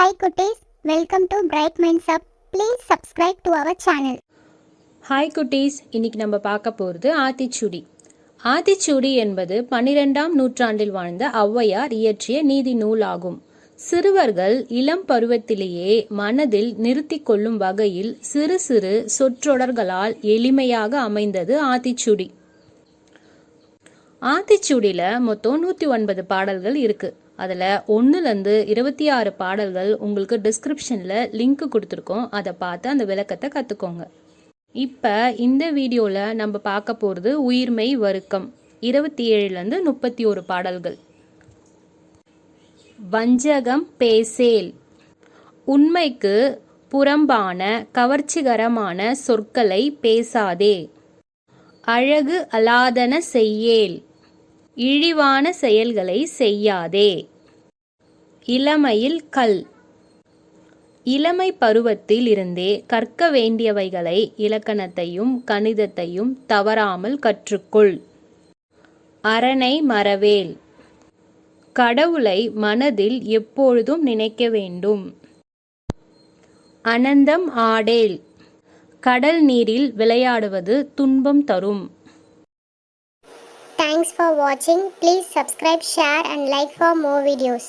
Hi Kutis, welcome to Bright Minds Up. Please subscribe to our channel. Hi குட்டீஸ், இன்னைக்கு நம்ம பார்க்க போகிறது ஆத்திச்சூடி. ஆத்திச்சூடி என்பது 12ஆம் நூற்றாண்டில் வாழ்ந்த ஔவையார் இயற்றிய நீதி நூல் ஆகும். சிறுவர்கள் இளம் பருவத்திலேயே மனதில் நிறுத்தி கொள்ளும் வகையில் சிறு சிறு சொற்றொடர்களால் எளிமையாக அமைந்தது ஆத்திச்சூடி. ஆத்திச்சூடியில் மொத்தம் 109 பாடல்கள் இருக்கு. அதில் 1லேருந்து 26 பாடல்கள் உங்களுக்கு டிஸ்கிரிப்ஷனில் லிங்க் கொடுத்துருக்கோம். அதை பார்த்து அந்த விளக்கத்தை கற்றுக்கோங்க. இப்போ இந்த வீடியோவில் நம்ம பார்க்க போகிறது உயிர்மெய் வருக்கம். 27லேருந்து 31 பாடல்கள். வஞ்சகம் பேசேல், உண்மைக்கு புறம்பான கவர்ச்சிகரமான சொற்களை பேசாதே. அழகு அலாதன செய்யேல், இழிவான செயல்களை செய்யாதே. இளமையில் கல், இளமை பருவத்தில் இருந்தே கற்க வேண்டியவைகளை இலக்கணத்தையும் கணிதத்தையும் தவறாமல் கற்றுக்கொள். அரணை மறவேல், கடவுளை மனதில் எப்பொழுதும் நினைக்க வேண்டும். அனந்தம் ஆடேல், கடல் நீரில் விளையாடுவது துன்பம் தரும். Thanks for watching. Please subscribe, share and like for more videos.